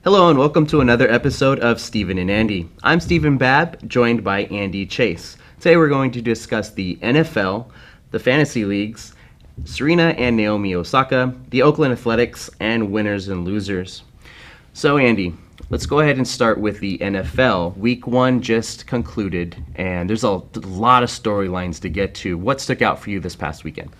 Hello and welcome to another episode of Stephen and Andy. I'm Stephen Babb, joined by Andy Chase. Today we're going to discuss the NFL, the fantasy leagues, Serena and Naomi Osaka, the Oakland Athletics, and winners and losers. So Andy, let's go ahead and start with the NFL. Week 1 just concluded, and there's a lot of storylines to get to. What stuck out for you this past weekend?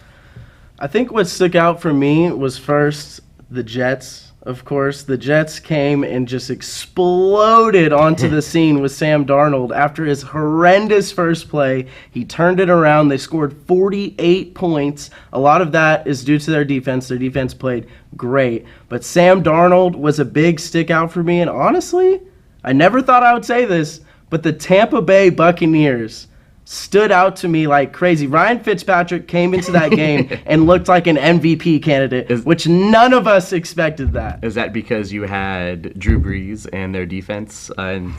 I think what stuck out for me was first the Jets. Of course, the Jets came and just exploded onto the scene with Sam Darnold. After his horrendous first play, he turned it around. They scored 48 points. A lot of that is due to their defense. Their defense played great. But Sam Darnold was a big stick out for me. And honestly, I never thought I would say this, but the Tampa Bay Buccaneers stood out to me like crazy. Ryan Fitzpatrick came into that game and looked like an MVP candidate, which none of us expected that. Is that because you had Drew Brees and their defense in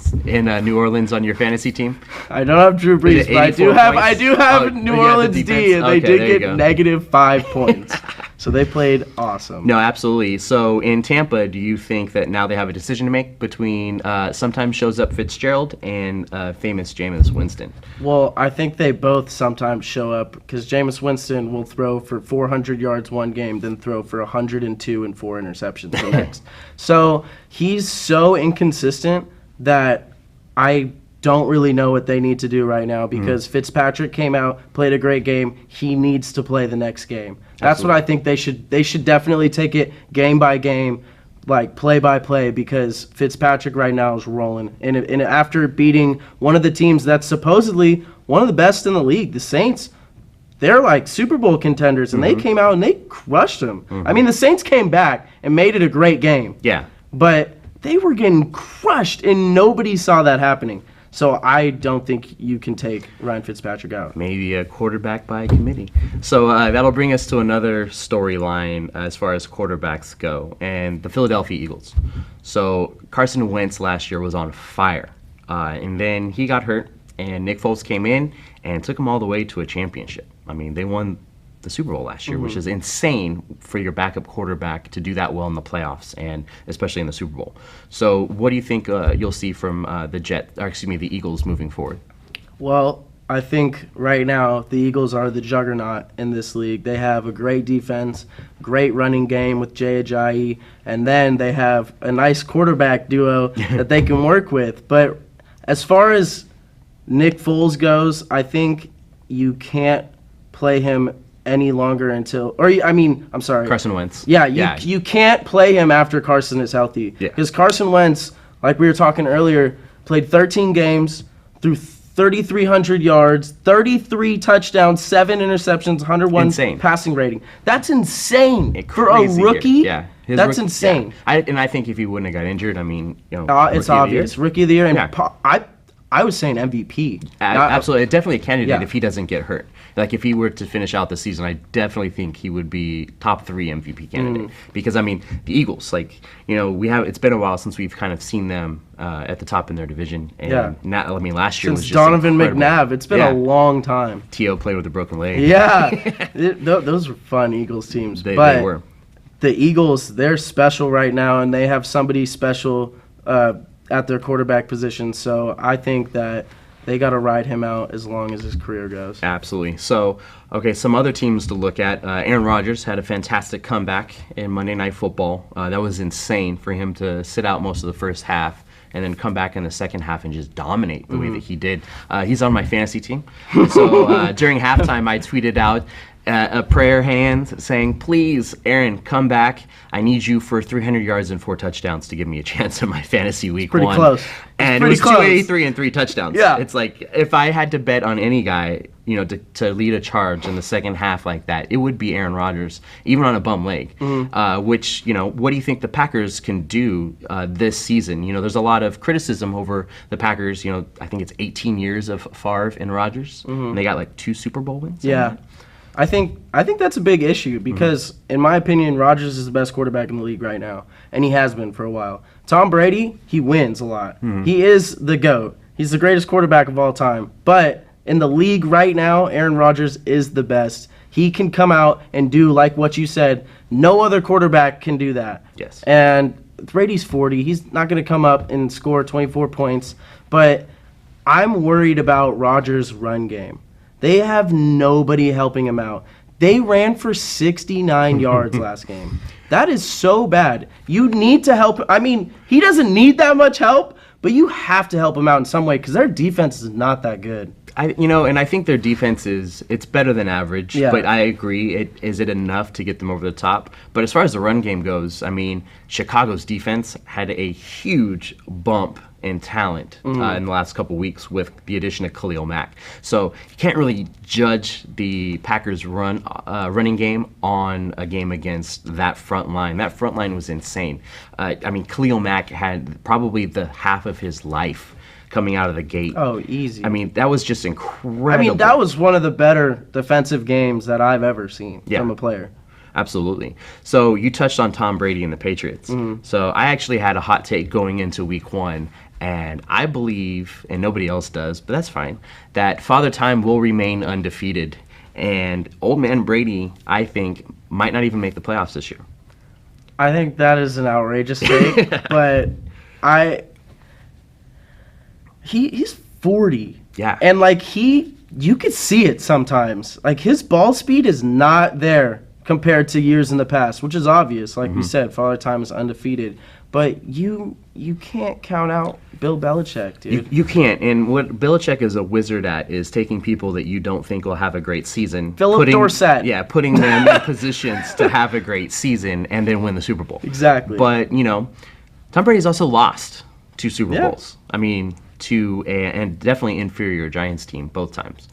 New Orleans on your fantasy team? I don't have Drew Brees, but I do have New Orleans D, and they did get negative 5 points. So they played awesome. No, absolutely. So in Tampa, do you think that now they have a decision to make between sometimes shows up Fitzgerald and famous Jameis Winston? Well, I think they both sometimes show up because Jameis Winston will throw for 400 yards one game, then throw for 102 and 4 interceptions the next. So he's so inconsistent that I don't really know what they need to do right now because Fitzpatrick came out, played a great game. He needs to play the next game. That's what I think they should definitely take it game by game, like play by play, because Fitzpatrick right now is rolling. And after beating one of the teams that's supposedly one of the best in the league, the Saints, they're like Super Bowl contenders, and they came out and they crushed them. I mean, the Saints came back and made it a great game. Yeah. But they were getting crushed, and nobody saw that happening. So I don't think you can take Ryan Fitzpatrick out. Maybe a quarterback by committee. So that'll bring us to another storyline as far as quarterbacks go, and the Philadelphia Eagles. So Carson Wentz last year was on fire, and then he got hurt, and Nick Foles came in and took him all the way to a championship. I mean, they won the Super Bowl last year, which is insane for your backup quarterback to do that well in the playoffs, and especially in the Super Bowl. So what do you think you'll see from the Eagles moving forward? Well, I think right now the Eagles are the juggernaut in this league. They have a great defense, great running game with Jay Ajayi, and then they have a nice quarterback duo that they can work with. But as far as Nick Foles goes, I think you can't play him any longer until, Carson Wentz. Yeah, you can't play him after Carson is healthy. Because Carson Wentz, like we were talking earlier, played 13 games, threw 3,300 yards, 33 touchdowns, 7 interceptions, 101 passing rating. That's insane for a rookie. Yeah, that's insane. Yeah. I think if he wouldn't have got injured, it's obvious. Rookie of the year, and I was saying MVP. Absolutely, definitely a candidate if he doesn't get hurt. Like if he were to finish out the season, I definitely think he would be top 3 MVP candidate. Because the Eagles, it's been a while since we've kind of seen them at the top in their division. And last year was just Donovan incredible. McNabb. It's been a long time. T.O. played with a broken leg. Yeah, those were fun Eagles teams. They were. The Eagles, they're special right now, and they have somebody special at their quarterback position. So I think that they got to ride him out as long as his career goes. Absolutely. So, some other teams to look at. Aaron Rodgers had a fantastic comeback in Monday Night Football. That was insane for him to sit out most of the first half and then come back in the second half and just dominate the way that he did. He's on my fantasy team. So during halftime, I tweeted out a prayer hand saying, "Please, Aaron, come back. I need you for 300 yards and 4 touchdowns to give me a chance in my fantasy week 1." Pretty close. And it was 283 and 3 touchdowns. Yeah. It's like if I had to bet on any guy, to lead a charge in the second half like that, it would be Aaron Rodgers, even on a bum leg. Which, what do you think the Packers can do this season? There's a lot of criticism over the Packers. I think it's 18 years of Favre and Rodgers, and they got like 2 Super Bowl wins. Yeah. I think that's a big issue because, in my opinion, Rodgers is the best quarterback in the league right now, and he has been for a while. Tom Brady, he wins a lot. He is the GOAT. He's the greatest quarterback of all time. But in the league right now, Aaron Rodgers is the best. He can come out and do like what you said. No other quarterback can do that. Yes. And Brady's 40. He's not going to come up and score 24 points. But I'm worried about Rodgers' run game. They have nobody helping him out. They ran for 69 yards last game. That is so bad. You need to help. I mean, he doesn't need that much help, but you have to help him out in some way because their defense is not that good. And I think their defense it's better than average, Yeah. but I agree. Is it enough to get them over the top? But as far as the run game goes, I mean, Chicago's defense had a huge bump in talent in the last couple weeks with the addition of Khalil Mack. So you can't really judge the Packers' running game on a game against that front line. That front line was insane. I mean, Khalil Mack had probably the half of his life coming out of the gate. Oh, easy. I mean, that was just incredible. I mean, that was one of the better defensive games that I've ever seen from a player. Absolutely. So you touched on Tom Brady and the Patriots. Mm-hmm. So I actually had a hot take going into week 1, and I believe, and nobody else does, but that's fine, that Father Time will remain undefeated. And old man Brady, I think, might not even make the playoffs this year. I think that is an outrageous take, but he's 40. Yeah. And you could see it sometimes. Like his ball speed is not there compared to years in the past, which is obvious. Like we said, Father Time is undefeated. But you can't count out Bill Belichick, dude. You can't. And what Belichick is a wizard at is taking people that you don't think will have a great season. Philip Dorsett. Yeah, putting them in positions to have a great season and then win the Super Bowl. Exactly. But, Tom Brady's also lost 2 Super Bowls. I mean, to and definitely inferior Giants team both times.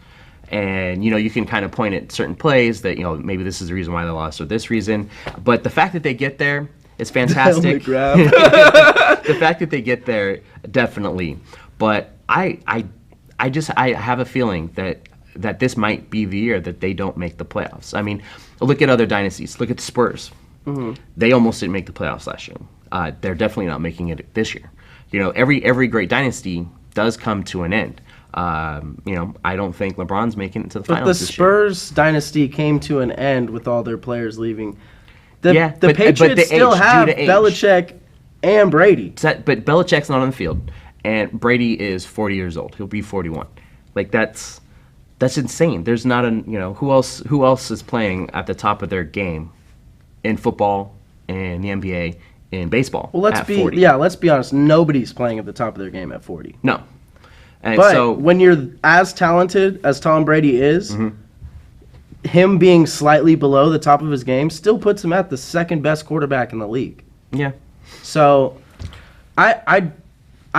And, you can kind of point at certain plays that, maybe this is the reason why they lost or this reason. But the fact that they get there is fantastic. The fact that they get there, definitely. But I have a feeling that this might be the year that they don't make the playoffs. I mean, look at other dynasties. Look at the Spurs. Mm-hmm. They almost didn't make the playoffs last year. They're definitely not making it this year. Every great dynasty does come to an end. I don't think LeBron's making it to the finals this year. But the Spurs dynasty came to an end with all their players leaving. The Patriots but still have Belichick and Brady. But Belichick's not on the field, and Brady is 40 years old. He'll be 41. That's insane. There's not who else is playing at the top of their game in football, in the NBA, in baseball. Well, let's be honest. Nobody's playing at the top of their game at 40. No. And but so when you're as talented as Tom Brady is, him being slightly below the top of his game still puts him at the second best quarterback in the league. Yeah. So I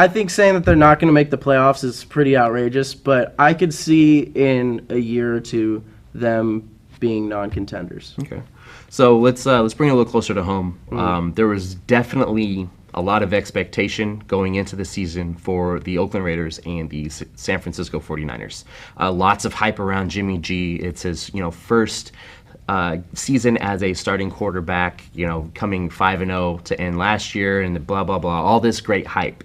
think saying that they're not going to make the playoffs is pretty outrageous, but I could see in a year or two them being non-contenders. Okay. So let's bring it a little closer to home. There was definitely a lot of expectation going into the season for the Oakland Raiders and the San Francisco 49ers. Lots of hype around Jimmy G. It's his first season as a starting quarterback, coming 5-0 to end last year and blah, blah, blah, all this great hype.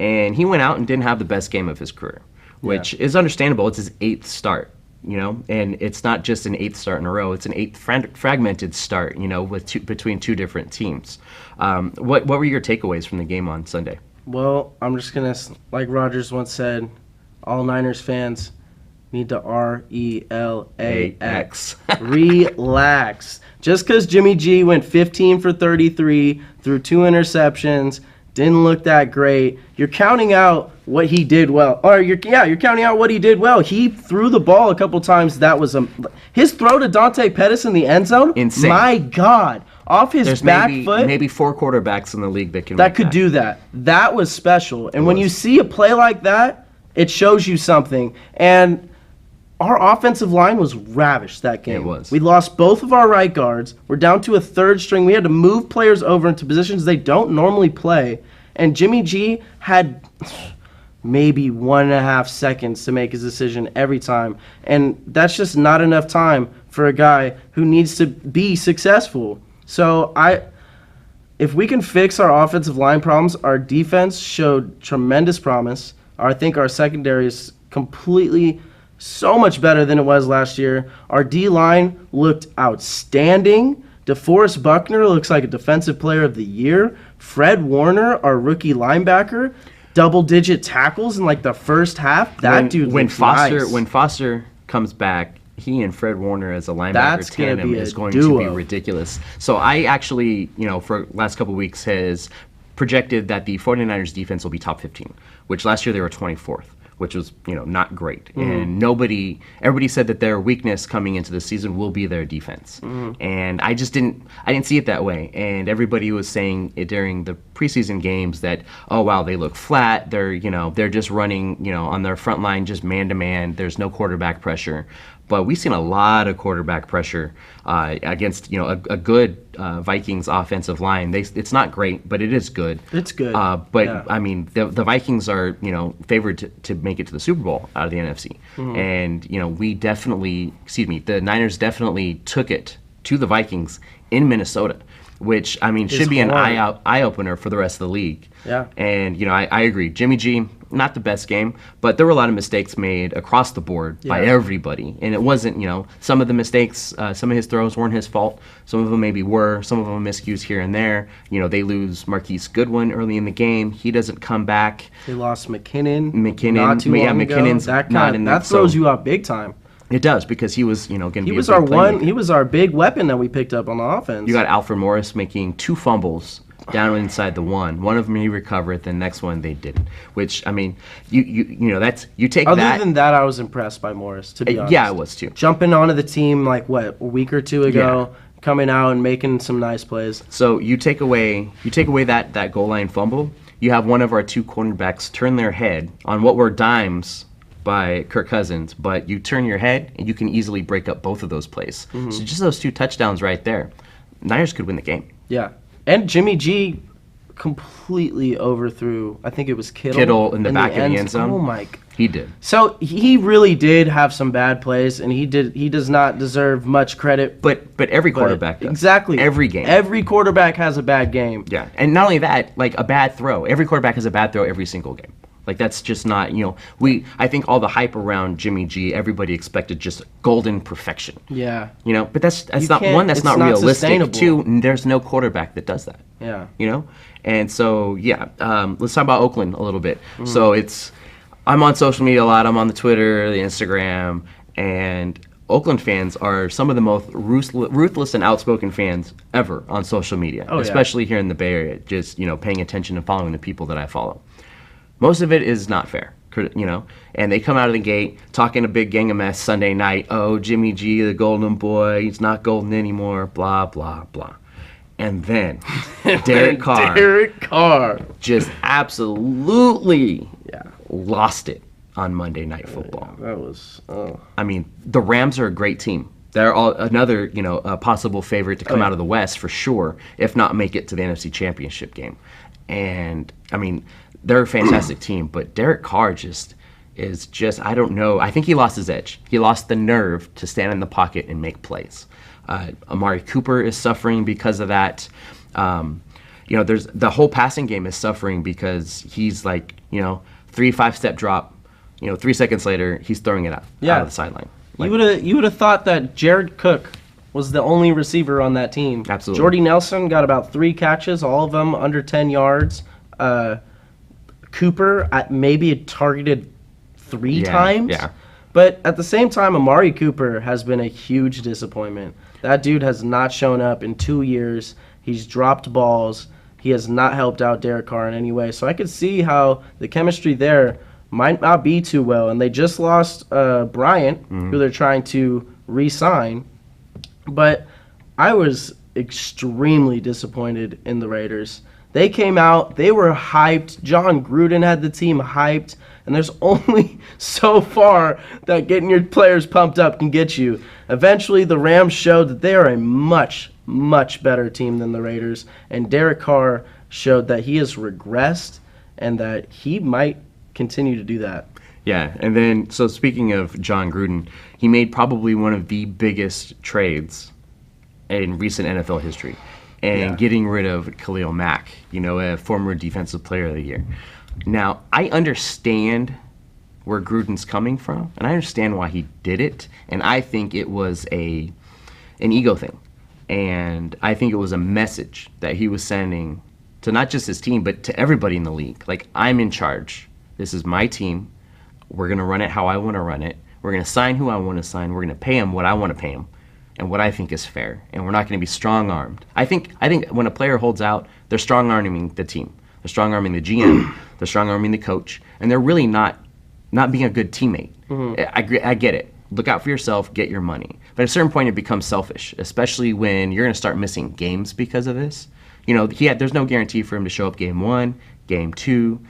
And he went out and didn't have the best game of his career, which is understandable. It's his 8th start. And it's not just an 8th start in a row. It's an 8th fragmented start, with between 2 different teams. What were your takeaways from the game on Sunday? Well, I'm just going to, like Rodgers once said, all Niners fans need to RELAX. Relax. Just because Jimmy G went 15 for 33, threw 2 interceptions, didn't look that great. You're counting out what he did well. Or you're counting out what he did well. He threw the ball a couple times. That was his throw to Dante Pettis in the end zone. Insane. My God, off his back foot. Maybe 4 quarterbacks in the league that could do that. That was special. And when you see a play like that, it shows you something. And our offensive line was ravished that game. It was. We lost both of our right guards. We're down to a 3rd string. We had to move players over into positions they don't normally play. And Jimmy G had maybe 1.5 seconds to make his decision every time. And that's just not enough time for a guy who needs to be successful. So if we can fix our offensive line problems, our defense showed tremendous promise. I think our secondary is completely so much better than it was last year. Our D-line looked outstanding. DeForest Buckner looks like a defensive player of the year. Fred Warner, our rookie linebacker, double-digit tackles in like the first half. When Foster comes back, he and Fred Warner as a linebacker tandem is going to be ridiculous. So I actually, for last couple of weeks has projected that the 49ers defense will be top 15, which last year they were 24th, which was, not great. And everybody said that their weakness coming into the season will be their defense. And I didn't see it that way. And everybody was saying it during the preseason games that, oh, wow, they look flat. They're just running, on their front line, just man-to-man. There's no quarterback pressure. But we've seen a lot of quarterback pressure against a good Vikings offensive line. It's not great, but it is good. It's good. I mean, the Vikings are favored to make it to the Super Bowl out of the NFC, and the Niners definitely took it to the Vikings in Minnesota, which should be an eye opener for the rest of the league. Yeah. And I agree. Jimmy G, not the best game, but there were a lot of mistakes made across the board by everybody. And it wasn't, some of the mistakes, some of his throws weren't his fault. Some of them maybe were. Some of them miscues here and there. They lose Marquise Goodwin early in the game. He doesn't come back. They lost McKinnon. Not too long ago. McKinnon's not in that throws you out big time. It does, because he was, going to be a big playmaker. He was our big weapon that we picked up on the offense. You got Alfred Morris making 2 fumbles down inside the one. One of them he recovered. The next one they didn't. Which you take that. Other than that, I was impressed by Morris, to be honest. Yeah, I was too. Jumping onto the team a week or two ago, coming out and making some nice plays. So you take away that goal line fumble. You have one of our 2 cornerbacks turn their head on what were dimes by Kirk Cousins, but you turn your head and you can easily break up both of those plays. So just those 2 touchdowns right there, Niners could win the game. Yeah. And Jimmy G completely overthrew, I think it was Kittle in the back of the end zone. Oh my! He did. So he really did have some bad plays, and he does not deserve much credit. But every quarterback does. Exactly. Every game. Every quarterback has a bad game. Yeah, and not only that, a bad throw. Every quarterback has a bad throw every single game. That's just not, I think all the hype around Jimmy G, everybody expected just golden perfection. Yeah. But that's not realistic. 2, there's no quarterback that does that. Yeah. And so, let's talk about Oakland a little bit. So I'm on social media a lot. I'm on the Twitter, the Instagram, and Oakland fans are some of the most ruthless and outspoken fans ever on social media, especially here in the Bay Area, just, paying attention and following the people that I follow. Most of it is not fair, and they come out of the gate talking a big gang of mess Sunday night. Oh, Jimmy G, the golden boy, he's not golden anymore, blah, blah, blah. And then Derek Carr just absolutely lost it on Monday Night Football. Yeah, that was, the Rams are a great team. They're another, a possible favorite to come out of the West for sure, if not make it to the NFC Championship game. And, they're a fantastic team, but Derek Carr is I don't know. I think he lost his edge. He lost the nerve to stand in the pocket and make plays. Amari Cooper is suffering because of that. There's the whole passing game is suffering because he's 3-5-step drop. 3 seconds later, he's throwing it out of the sideline. You would have thought that Jared Cook was the only receiver on that team. Absolutely. Jordy Nelson got about 3 catches, all of them under 10 yards. Cooper maybe targeted 3 times. Yeah. But at the same time, Amari Cooper has been a huge disappointment. That dude has not shown up in 2 years. He's dropped balls. He has not helped out Derek Carr in any way. So I could see how the chemistry there might not be too well. And they just lost Bryant, who they're trying to re-sign. But I was extremely disappointed in the Raiders. They came out, they were hyped. John Gruden had the team hyped. And there's only so far that getting your players pumped up can get you. Eventually, the Rams showed that they are a much, much better team than the Raiders. And Derek Carr showed that he has regressed and that he might continue to do that. Yeah, and then, so speaking of John Gruden, he made probably one of the biggest trades in recent NFL history. And getting rid of Khalil Mack, a former Defensive Player of the Year. Now, I understand where Gruden's coming from, and I understand why he did it, and I think it was an ego thing. And I think it was a message that he was sending to not just his team, but to everybody in the league. Like, I'm in charge. This is my team. We're going to run it how I want to run it. We're going to sign who I want to sign. We're going to pay him what I want to pay him and what I think is fair. And we're not going to be strong-armed. I think when a player holds out, they're strong-arming the team. They're strong-arming the GM. They're strong-arming the coach. And they're really not being a good teammate. I get it. Look out for yourself, get your money. But at a certain point, it becomes selfish, especially when you're going to start missing games because of this. You know, there's no guarantee for him to show up game 1, game 2,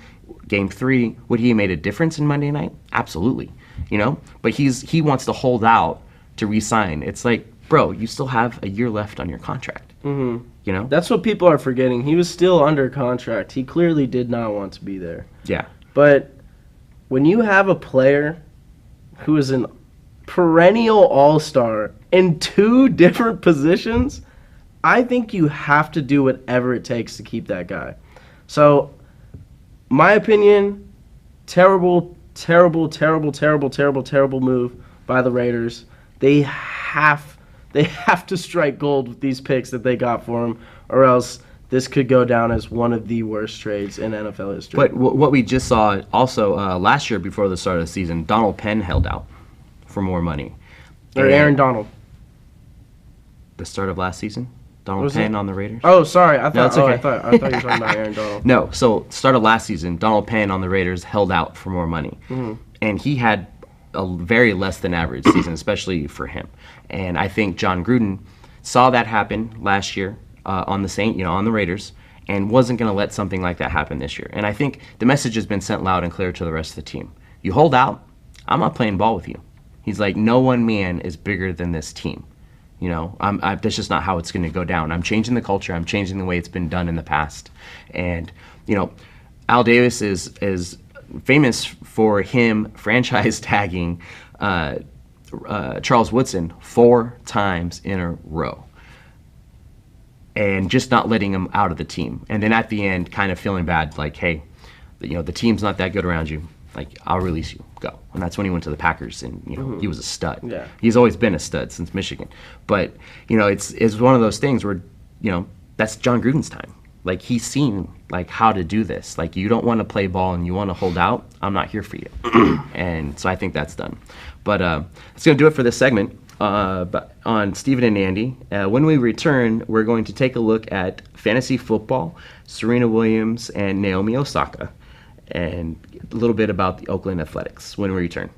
game 3. Would he have made a difference in Monday night? Absolutely. You know, but he wants to hold out to re-sign. It's like, bro, you still have a year left on your contract. You know? That's what people are forgetting. He was still under contract. He clearly did not want to be there. Yeah. But when you have a player who is an perennial all-star in 2 different positions, I think you have to do whatever it takes to keep that guy. So, my opinion, terrible move by the Raiders. They have to strike gold with these picks that they got for him, or else this could go down as one of the worst trades in NFL history. But what we just saw also last year before the start of the season, Donald Penn held out for more money. Or Aaron Donald. The start of last season? Donald Penn on the Raiders? Oh, sorry. I thought you were okay. talking about Aaron Donald. No, so start of last season, Donald Penn on the Raiders held out for more money. And he had a very less than average season, especially for him. And I think John Gruden saw that happen last year on the Raiders, and wasn't going to let something like that happen this year. And I think the message has been sent loud and clear to the rest of the team. You hold out, I'm not playing ball with you. He's like, no one man is bigger than this team. You know, that's just not how it's going to go down. I'm changing the culture. I'm changing the way it's been done in the past. And, you know, Al Davis is famous for him franchise tagging Charles Woodson 4 times in a row and just not letting him out of the team. And then at the end, kind of feeling bad, like, hey, you know, the team's not that good around you. Like, I'll release you. Go. And that's when he went to the Packers, and, you know, he was a stud. Yeah. He's always been a stud since Michigan. But, you know, it's one of those things where, you know, that's John Gruden's time. Like, he's seen, like, how to do this. Like, you don't want to play ball and you want to hold out, I'm not here for you. And so I think that's done. But that's going to do it for this segment on Stephen and Andy. When we return, we're going to take a look at fantasy football, Serena Williams and Naomi Osaka, and a little bit about the Oakland Athletics when we return.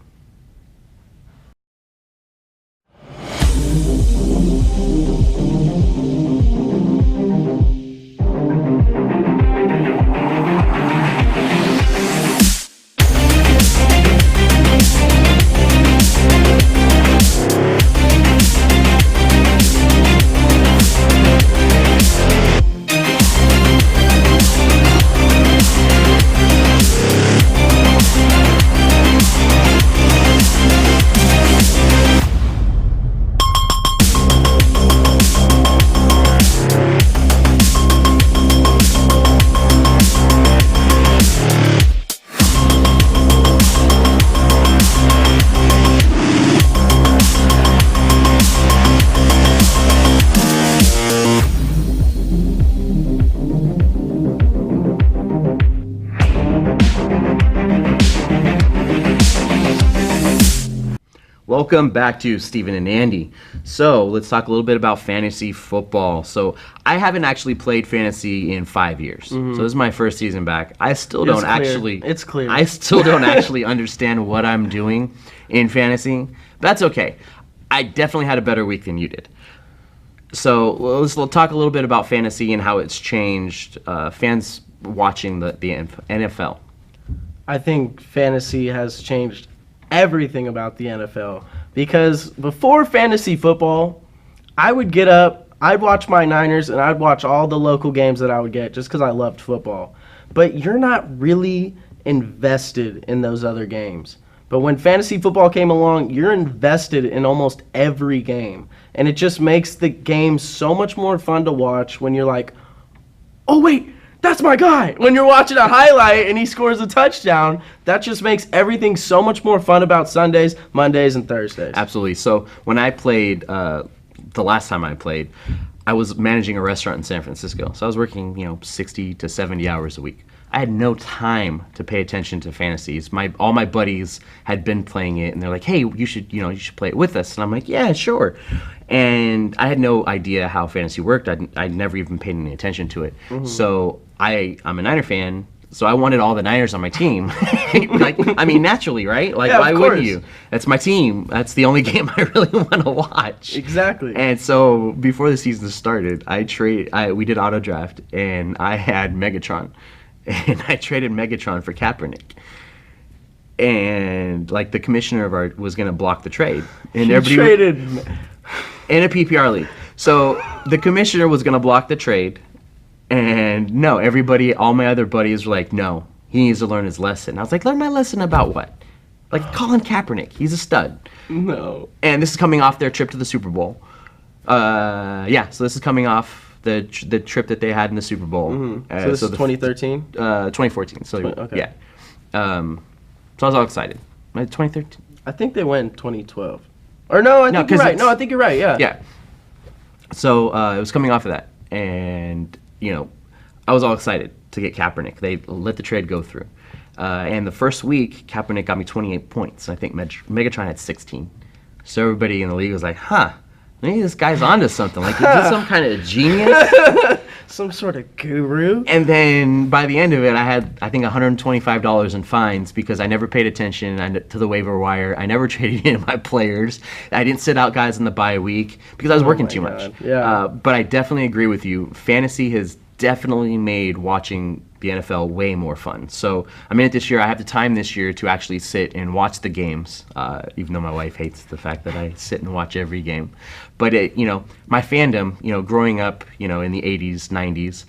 Welcome back to Stephen and Andy. So let's talk a little bit about fantasy football. So I haven't actually played fantasy in 5 years. So this is my first season back. I still don't actually. It's clear. I still don't actually understand what I'm doing in fantasy. That's okay. I definitely had a better week than you did. So let's talk a little bit about fantasy and how it's changed. Fans watching the NFL. I think fantasy has changed everything about the NFL, because before fantasy football, I would get up, I'd watch my Niners, and I'd watch all the local games that I would get just because I loved football. But you're not really invested in those other games. But when fantasy football came along, you're invested in almost every game. And it just makes the game so much more fun to watch when you're like, oh wait, that's my guy. When you're watching a highlight and he scores a touchdown, that just makes everything so much more fun about Sundays, Mondays, and Thursdays. Absolutely. So when I played, the last time I played, I was managing a restaurant in San Francisco. So I was working, 60 to 70 hours a week. I had no time to pay attention to fantasies. All my buddies had been playing it, and they're like, "Hey, you should play it with us." And I'm like, "Yeah, sure." And I had no idea how fantasy worked. I'd never even paid any attention to it. Mm-hmm. So I'm a Niner fan. So I wanted all the Niners on my team. Naturally, right? Like, yeah, why wouldn't you? That's my team. That's the only game I really want to watch. Exactly. And so before the season started, we did auto draft, and I had Megatron. And I traded Megatron for Kaepernick. And the commissioner of ours was going to block the trade. And everybody traded in a PPR league. So the commissioner was going to block the trade. And no, all my other buddies were like, no, he needs to learn his lesson. I was like, learn my lesson about what? Colin Kaepernick. He's a stud. No. And this is coming off their trip to the Super Bowl. So this is coming off the trip that they had in the Super Bowl. Mm-hmm. So this is 2013? 2014. So, okay. Yeah. So I was all excited. 2013? I think they went 2012. Or no, I think you're right. No, I think you're right, yeah. Yeah. So it was coming off of that. And, I was all excited to get Kaepernick. They let the trade go through. And the first week, Kaepernick got me 28 points. I think Megatron had 16. So everybody in the league was like, maybe this guy's onto something. Is he some kind of genius? Some sort of guru? And then by the end of it, I had, I think, $125 in fines because I never paid attention to the waiver wire. I never traded in my players. I didn't sit out guys in the bye week because I was working too much. Yeah. But I definitely agree with you. Fantasy has definitely made watching the NFL way more fun. So I'm in it this year. I have the time this year to actually sit and watch the games, even though my wife hates the fact that I sit and watch every game. But my fandom, growing up, in the 80s, 90s,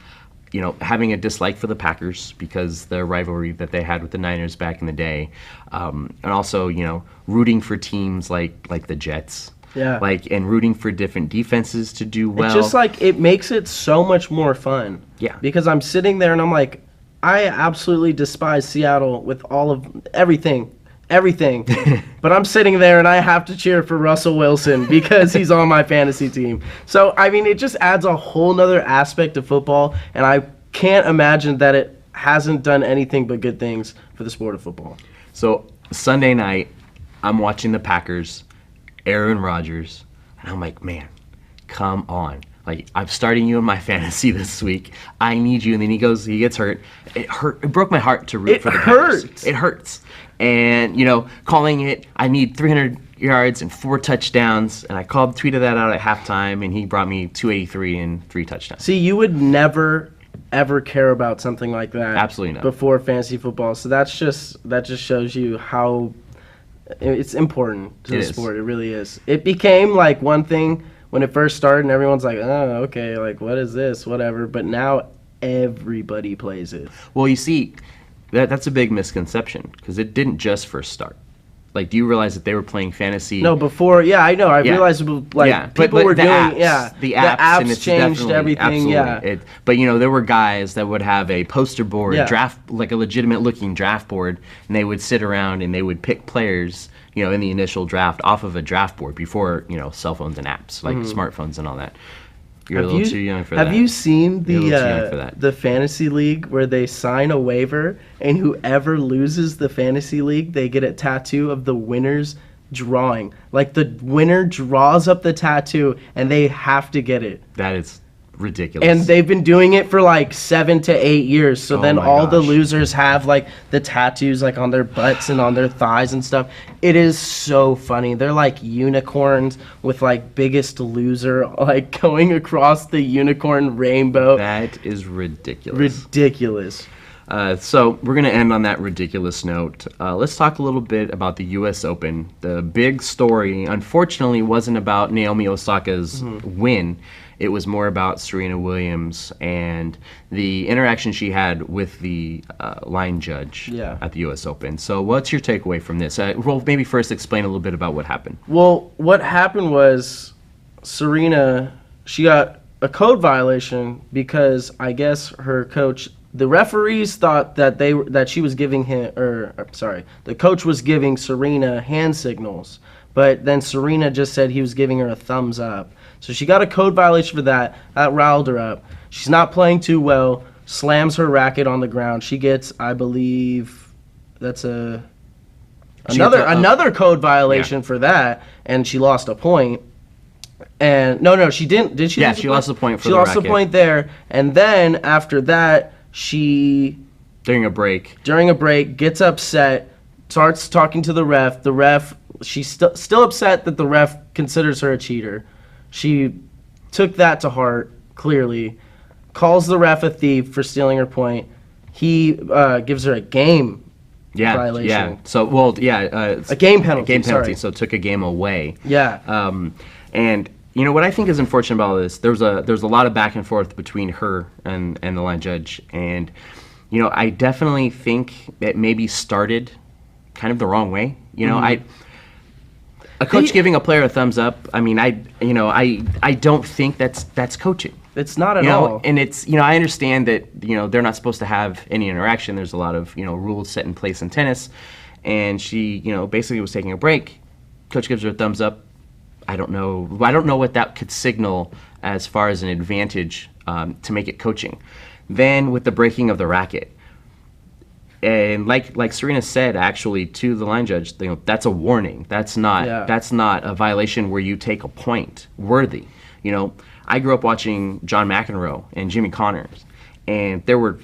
having a dislike for the Packers because the rivalry that they had with the Niners back in the day, and also, rooting for teams like the Jets. Yeah. And rooting for different defenses to do well. It's just it makes it so much more fun. Yeah. Because I'm sitting there and I'm like, I absolutely despise Seattle with all of everything. But I'm sitting there and I have to cheer for Russell Wilson because he's on my fantasy team. So, it just adds a whole nother aspect of football, and I can't imagine that it hasn't done anything but good things for the sport of football. So, Sunday night, I'm watching the Packers, Aaron Rodgers, and I'm like, man, come on. I'm starting you in my fantasy this week. I need you. And then he gets hurt. It broke my heart to root for the Packers. It hurts. And, calling it, I need 300 yards and 4 touchdowns. And I tweeted that out at halftime, and he brought me 283 and 3 touchdowns. See, you would never, ever care about something like that. Absolutely not. Before fantasy football. So that just shows you how it's important to the sport. It really is. It became one thing when it first started, and everyone's like, oh, okay, what is this, whatever. But now everybody plays it. Well, you see, that's a big misconception because it didn't just first start. Do you realize that they were playing fantasy? No, before, yeah, I know. I realized, people were doing, apps, the apps and it's changed everything, absolutely. Yeah. But, there were guys that would have a poster board, draft, a legitimate-looking draft board, and they would sit around and they would pick players, in the initial draft off of a draft board before, cell phones and apps, smartphones and all that. You're a little too young for that. Have you seen the fantasy league where they sign a waiver and whoever loses the fantasy league, they get a tattoo of the winner's drawing? The winner draws up the tattoo and they have to get it. That is ridiculous. And they've been doing it for 7 to 8 years. So then all the losers have the tattoos on their butts and on their thighs and stuff. It is so funny. They're like unicorns with Biggest Loser going across the unicorn rainbow. That is ridiculous. Ridiculous. So we're going to end on that ridiculous note. Let's talk a little bit about the U.S. Open. The big story, unfortunately, wasn't about Naomi Osaka's win. It was more about Serena Williams and the interaction she had with the line judge at the U.S. Open. So what's your takeaway from this? Rolf, maybe first explain a little bit about what happened. Well, what happened was Serena, she got a code violation because I guess her coach The referees thought that she was giving the coach was giving Serena hand signals, but then Serena just said he was giving her a thumbs up. So she got a code violation for that. That riled her up. She's not playing too well. Slams her racket on the ground. She gets, I believe, that's another code violation for that, and she lost a point. And no, she didn't. Did she? Yeah, she lost a point for she the lost racket. a point there, and then after that, she During a break, gets upset, starts talking to the ref. The ref, she's still upset that the ref considers her a cheater. She took that to heart, clearly. Calls the ref a thief for stealing her point. He gives her a game violation. Yeah. So, a game penalty. Sorry. So took a game away. Yeah. And you know what I think is unfortunate about this? There's a lot of back and forth between her and the line judge, and you know, I definitely think it maybe started kind of the wrong way. You know, a coach giving a player a thumbs up. I mean, I don't think that's coaching. It's not at all. And it's, you know, I understand that, you know, they're not supposed to have any interaction. There's a lot of, you know, rules set in place in tennis. And she, you know, basically was taking a break. Coach gives her a thumbs up. I don't know what that could signal as far as an advantage to make it coaching. Then with the breaking of the racket. And like Serena said, actually, to the line judge, you know, that's a warning. That's not a violation where you take a point worthy. You know, I grew up watching John McEnroe and Jimmy Connors, and they were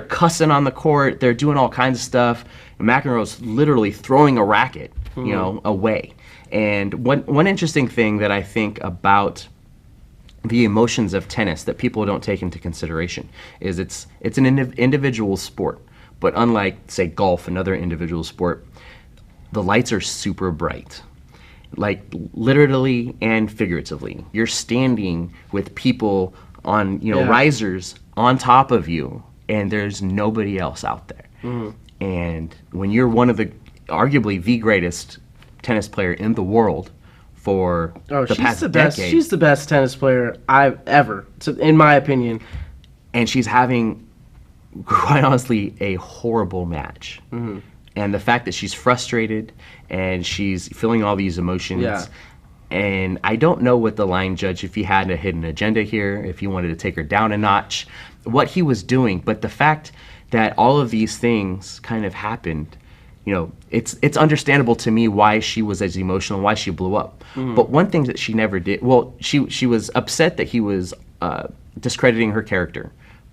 cussing on the court. They're doing all kinds of stuff. And McEnroe's literally throwing a racket, you know, away. And one interesting thing that I think about the emotions of tennis that people don't take into consideration is it's an individual sport. But unlike, say, golf, another individual sport, the lights are super bright. Like, literally and figuratively. You're standing with people on, you know, risers on top of you, and there's nobody else out there. And when you're one of arguably the greatest tennis player in the world for the past decade. She's the best tennis player I've ever, in my opinion. And she's having, quite honestly, a horrible match. And the fact that she's frustrated and she's feeling all these emotions. And I don't know what the line judge, if he had a hidden agenda here, if he wanted to take her down a notch, what he was doing. But the fact that all of these things kind of happened, you know, it's understandable to me why she was as emotional, why she blew up. But one thing that she never did, well, she was upset that he was discrediting her character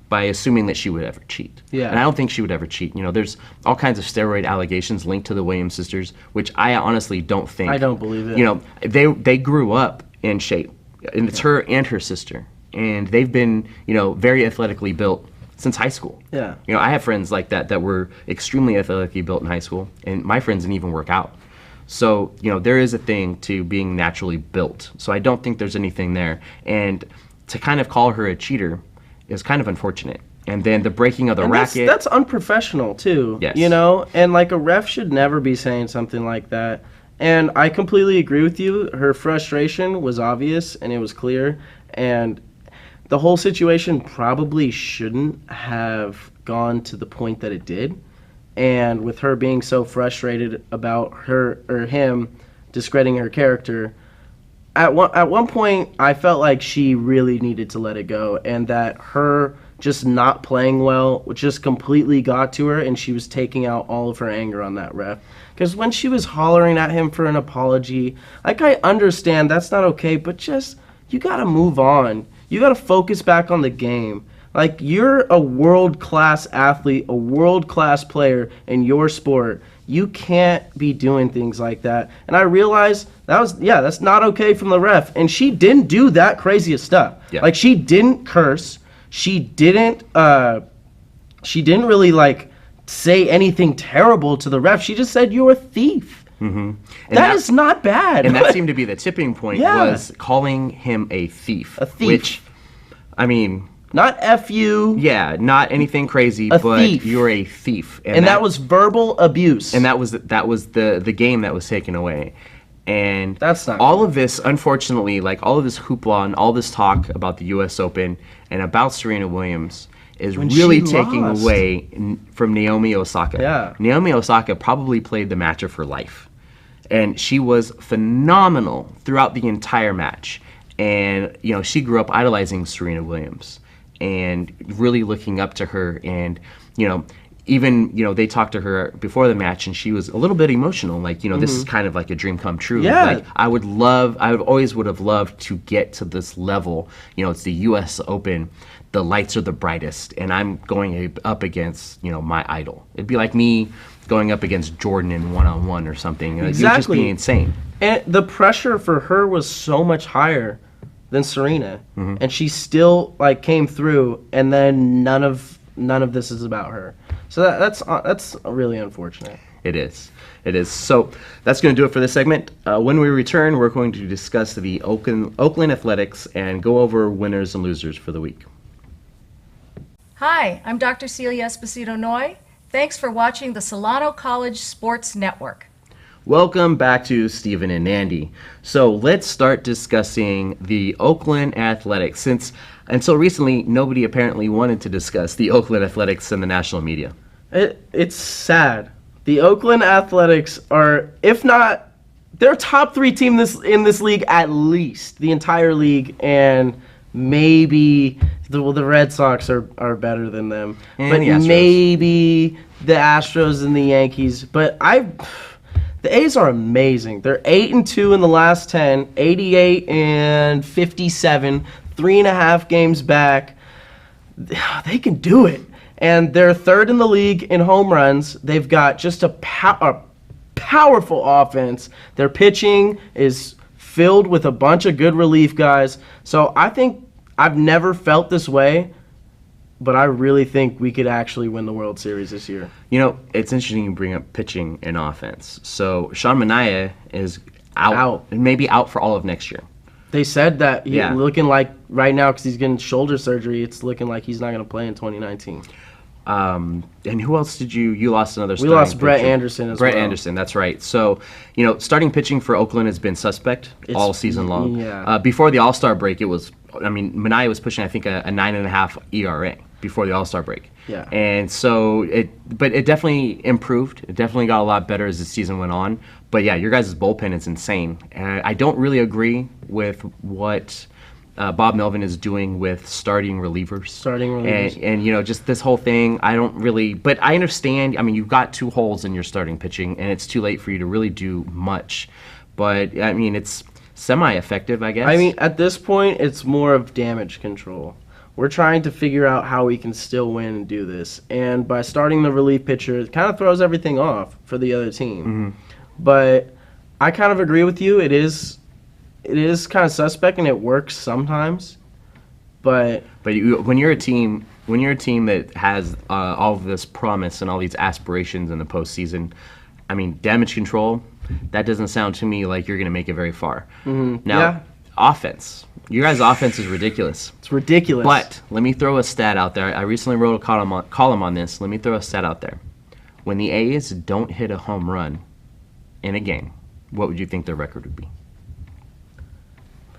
by assuming that she would ever cheat. And I don't think she would ever cheat. You know, there's all kinds of steroid allegations linked to the Williams sisters, which I honestly don't think. I don't believe it. You know, they grew up in shape, and it's her and her sister, and they've been, you know, very athletically built since high school. You know, I have friends like that were extremely athletically built in high school, and my friends didn't even work out. So, you know, there is a thing to being naturally built. So I don't think there's anything there. And to kind of call her a cheater is kind of unfortunate. And then the breaking of the racket. That's unprofessional, too. Yes. You know? And, like, a ref should never be saying something like that. And I completely agree with you. Her frustration was obvious, and it was clear. And the whole situation probably shouldn't have gone to the point that it did. And with her being so frustrated about her or him discrediting her character, at one point I felt like she really needed to let it go, and that her just not playing well just completely got to her, and she was taking out all of her anger on that ref. Because when she was hollering at him for an apology, like, I understand that's not okay, but just, you gotta move on. You gotta focus back on the game. Like, you're a world-class athlete, a world-class player in your sport. You can't be doing things like that. And I realized that's not okay from the ref. And she didn't do that crazy of stuff. Like, she didn't curse. She didn't really, like, say anything terrible to the ref. She just said, "You're a thief." That is not bad. And that seemed to be the tipping point, was calling him a thief. A thief. Which, I mean, not F you. Yeah, not anything crazy, but thief. You're a thief. And that was verbal abuse. And that was the game that was taken away. And that's not all of this, unfortunately, like all of this hoopla and all this talk about the U.S. Open and about Serena Williams is When really she taking lost. away from Naomi Osaka. Yeah. Naomi Osaka probably played the match of her life. And she was phenomenal throughout the entire match. And, she grew up idolizing Serena Williams and really looking up to her. And, even, they talked to her before the match and she was a little bit emotional. Like, this is kind of like a dream come true. Yeah. Like, I always would have loved to get to this level. It's the U.S. Open. The lights are the brightest. And I'm going up against, my idol. It'd be like me going up against Jordan in one-on-one or something. You'd just be insane. And the pressure for her was so much higher than Serena. Mm-hmm. And she still, came through, and then none of this is about her. So that's really unfortunate. It is. So that's going to do it for this segment. When we return, we're going to discuss the Oakland Athletics and go over winners and losers for the week. Hi, I'm Dr. Celia Esposito-Noy. Thanks for watching the Solano College Sports Network. Welcome back to Stephen and Andy. So let's start discussing the Oakland Athletics. Since until recently, nobody apparently wanted to discuss the Oakland Athletics in the national media. It's sad. The Oakland Athletics are, if not, they're a top 3 team in this league at least, the entire league, and maybe the Red Sox are better than them. And but the Astros. maybe the Astros and the Yankees. But the A's are amazing. They're 8-2 in the last 10, 88 and 57, 3.5 games back. They can do it. And they're third in the league in home runs. They've got just a powerful offense. Their pitching is filled with a bunch of good relief guys. So I think I've never felt this way, but I really think we could actually win the World Series this year. It's interesting you bring up pitching and offense. So Sean Manaea is out, maybe out for all of next year. They said that he's Yeah. looking like right now, because he's getting shoulder surgery, it's looking like he's not going to play in 2019. And who else did you lost another We starting lost Brett pitcher. Anderson as Brett well. Anderson, that's right. So, starting pitching for Oakland has been suspect all season long. Yeah. Before the All-Star break, Manaea was pushing, I think, a 9.5 ERA before the All-Star break. Yeah. And so, it definitely improved. It definitely got a lot better as the season went on. But yeah, your guys' bullpen is insane. I don't really agree with what Bob Melvin is doing with starting relievers. And just this whole thing, I don't really, but I understand. I mean, you've got 2 holes in your starting pitching, and it's too late for you to really do much. But, I mean, it's semi-effective, I guess. I mean, at this point, it's more of damage control. We're trying to figure out how we can still win and do this. And by starting the relief pitcher, it kind of throws everything off for the other team. Mm-hmm. But I kind of agree with you. It is kind of suspect, and it works sometimes. But when you're a team that has all of this promise and all these aspirations in the postseason, I mean, damage control, that doesn't sound to me like you're going to make it very far. Mm-hmm. Now, offense. Your guys' offense is ridiculous. It's ridiculous. But let me throw a stat out there. I recently wrote a column on this. Let me throw a stat out there. When the A's don't hit a home run in a game, what would you think their record would be?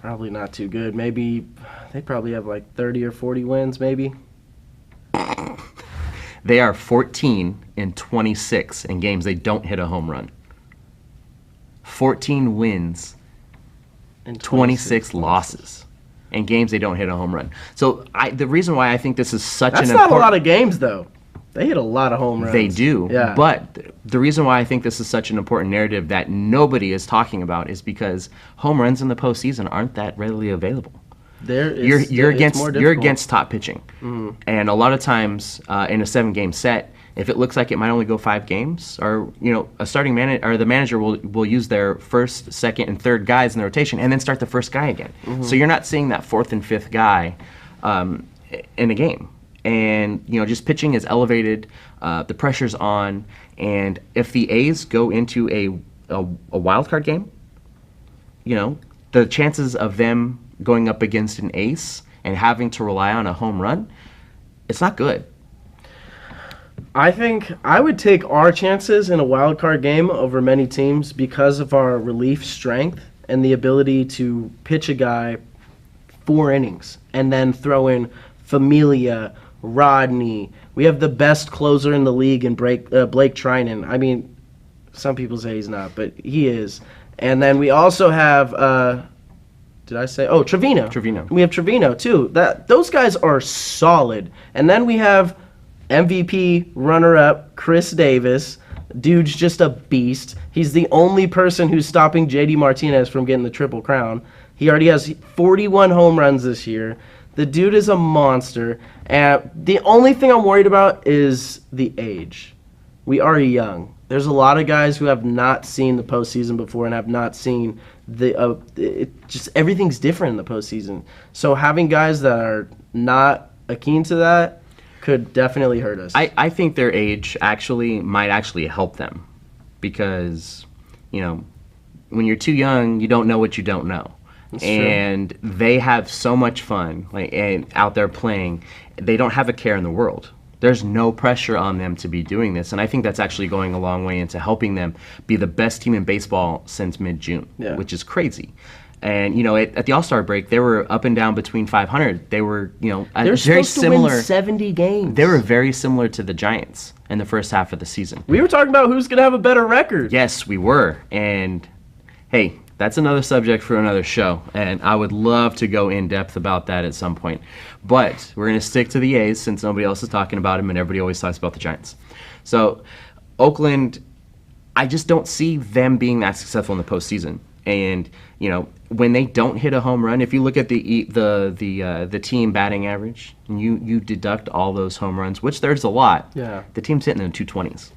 Probably not too good. Maybe they probably have like 30 or 40 wins, maybe. They are 14-26 in games they don't hit a home run. 14 wins and 26 losses in games they don't hit a home run. So the reason why I think this is such That's an not important... a lot of games, though. They hit a lot of home runs. They do. Yeah. But the reason why I think this is such an important narrative that nobody is talking about is because home runs in the postseason aren't that readily available. You're against top pitching. Mm-hmm. And a lot of times in a 7-game set, if it looks like it might only go 5 games, or a starting manager or the manager will use their first, second, and third guys in the rotation and then start the first guy again. Mm-hmm. So you're not seeing that 4th and 5th guy in a game. And just pitching is elevated, the pressure's on, and if the A's go into a wild card game, the chances of them going up against an ace and having to rely on a home run, it's not good. I think I would take our chances in a wild card game over many teams because of our relief strength and the ability to pitch a guy 4 innings and then throw in Familia Rodney. We have the best closer in the league in Blake Trinan. I mean, some people say he's not, but he is. And then we also have, did I say? Oh, Trevino. Trevino. We have Trevino, too. Those guys are solid. And then we have MVP runner-up Chris Davis. Dude's just a beast. He's the only person who's stopping JD Martinez from getting the Triple Crown. He already has 41 home runs this year. The dude is a monster. And the only thing I'm worried about is the age. We are young. There's a lot of guys who have not seen the postseason before and have not seen just everything's different in the postseason. So having guys that are not keen to that could definitely hurt us. I think their age might actually help them because, when you're too young, you don't know what you don't know. That's and true. They have so much fun and out there playing. They don't have a care in the world. There's no pressure on them to be doing this, and I think that's actually going a long way into helping them be the best team in baseball since mid-June, which is crazy. And at the All-Star break, they were up and down between 500. They were, they're very supposed similar. To win 70 games. They were very similar to the Giants in the first half of the season. We were talking about who's going to have a better record. Yes, we were. And hey, that's another subject for another show, and I would love to go in depth about that at some point. But we're going to stick to the A's since nobody else is talking about them, and everybody always talks about the Giants. So Oakland, I just don't see them being that successful in the postseason. And when they don't hit a home run, if you look at the team batting average and you deduct all those home runs, which there's a lot, the team's hitting in the 220s.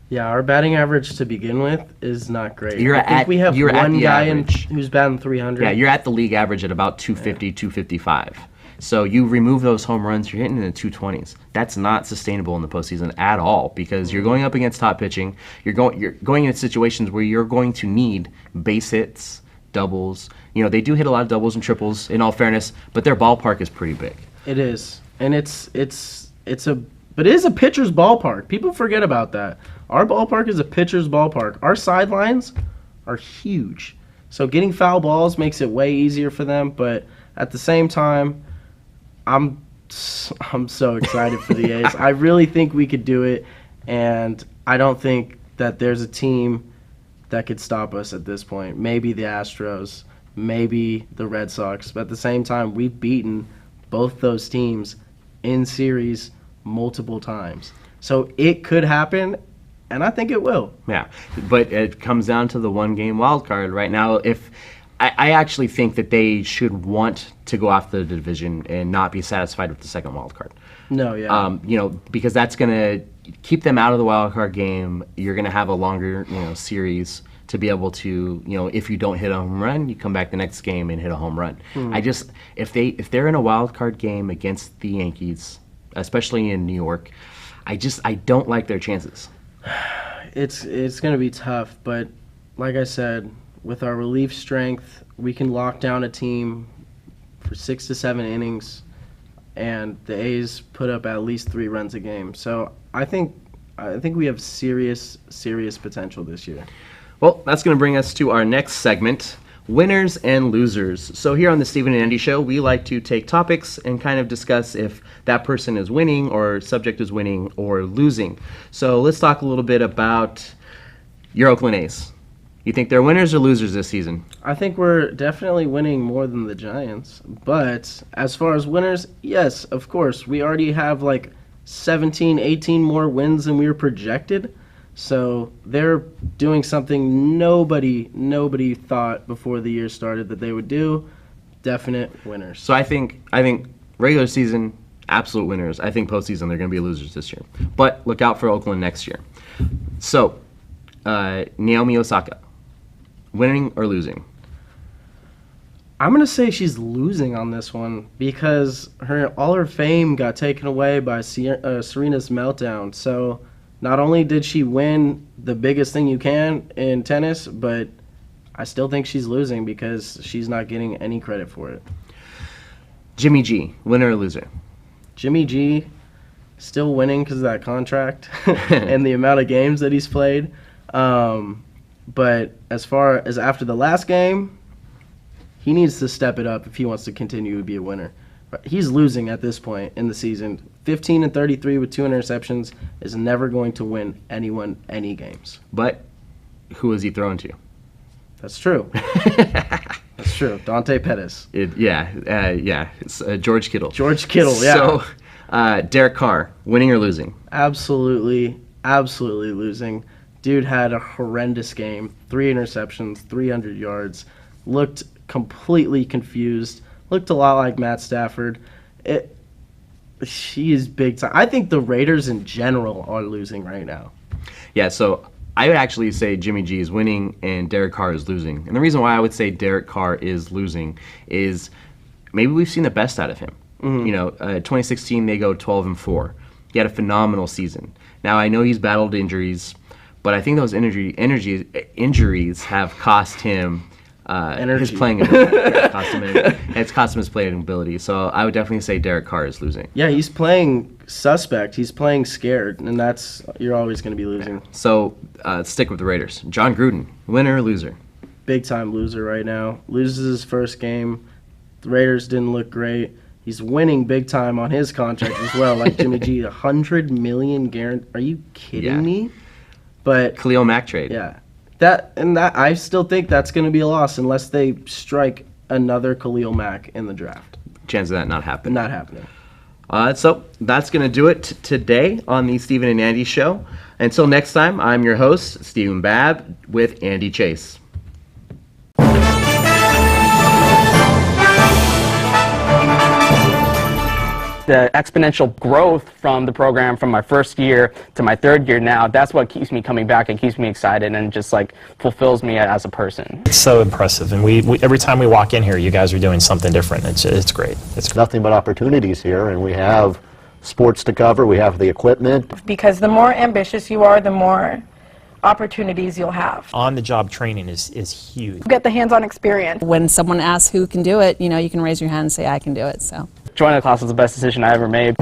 Yeah, our batting average to begin with is not great. I think we have one guy average. Who's batting 300. Yeah, you're at the league average at about 250, 255. So you remove those home runs, you're hitting in the 220s. That's not sustainable in the postseason at all because you're going up against top pitching. You're going into situations where you're going to need base hits, doubles. They do hit a lot of doubles and triples, in all fairness, but their ballpark is pretty big. It is, and it is a pitcher's ballpark. People forget about that. Our ballpark is a pitcher's ballpark. Our sidelines are huge, so getting foul balls makes it way easier for them. But at the same time, I'm so excited for the A's. I really think we could do it, and I don't think that there's a team that could stop us at this point. Maybe the Astros, maybe the Red Sox. But at the same time, we've beaten both those teams in series multiple times. So it could happen, and I think it will. Yeah, but it comes down to the one-game wild card right now. I actually think that they should want to go after the division and not be satisfied with the second wild card. No, yeah. Because that's going to keep them out of the wild card game. You're going to have a longer, series to be able to, if you don't hit a home run, you come back the next game and hit a home run. If they're in a wild card game against the Yankees, especially in New York, I don't like their chances. It's going to be tough, but like I said, with our relief strength, we can lock down a team for 6 to 7 innings, and the A's put up at least 3 runs a game. So I think we have serious potential this year. Well, that's going to bring us to our next segment, winners and losers. So here on the Stephen and Andy Show, we like to take topics and kind of discuss if that person is winning or subject is winning or losing. So let's talk a little bit about your Oakland A's. You think they're winners or losers this season? I think we're definitely winning more than the Giants. But as far as winners, yes, of course. We already have like 17, 18 more wins than we were projected. So they're doing something nobody thought before the year started that they would do. Definite winners. So I think regular season, absolute winners. I think postseason, they're going to be losers this year. But look out for Oakland next year. So, Naomi Osaka, winning or losing? I'm going to say she's losing on this one because all her fame got taken away by Serena's meltdown. So not only did she win the biggest thing you can in tennis, but I still think she's losing because she's not getting any credit for it. Jimmy G, winner or loser? Jimmy G, still winning because of that contract and the amount of games that he's played. But as far as after the last game, he needs to step it up if he wants to continue to be a winner. he's losing at this point in the season. 15 and 33 with 2 interceptions is never going to win anyone any games. But who is he throwing to? That's true. That's true. Dante Pettis. It's George Kittle. George Kittle, yeah. So, Derek Carr, winning or losing? Absolutely losing. Dude had a horrendous game. 3 interceptions, 300 yards. Looked completely confused. Looked a lot like Matt Stafford. He is big time. I think the Raiders in general are losing right now. Yeah, so I would actually say Jimmy G is winning and Derek Carr is losing. And the reason why I would say Derek Carr is losing is maybe we've seen the best out of him. 2016 they go 12-4. He had a phenomenal season. Now I know he's battled injuries, but I think those injuries have cost him his playing ability. It's cost him his playing ability. So I would definitely say Derek Carr is losing. Yeah, he's playing suspect. He's playing scared, and you're always going to be losing. So stick with the Raiders. John Gruden, winner or loser? Big time loser right now. Loses his first game. The Raiders didn't look great. He's winning big time on his contract as well, like Jimmy G. $100 million guarantee. Are you kidding me? But Khalil Mack trade. Yeah. That I still think that's going to be a loss unless they strike another Khalil Mack in the draft. Chance of that not happening. Not happening. So that's going to do it today on the Stephen and Andy Show. Until next time, I'm your host, Stephen Babb, with Andy Chase. The exponential growth from the program from my first year to my third year now, that's what keeps me coming back and keeps me excited and just like fulfills me as a person. It's so impressive, and we every time we walk in here, you guys are doing something different. It's great. It's nothing but opportunities here, and we have sports to cover, we have the equipment. Because the more ambitious you are, the more opportunities you'll have. On-the-job training is huge. Get the hands-on experience. When someone asks who can do it, you can raise your hand and say, I can do it. So joining the class was the best decision I ever made.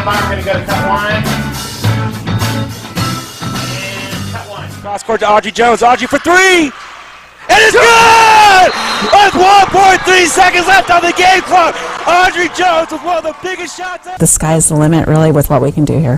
We're going to go to cut one. And cut one. Cross court to Audrey Jones. Audrey for 3. And it's good! With 1.3 seconds left on the game clock. Audrey Jones with one of the biggest shots ever. the sky's the limit, really, with what we can do here.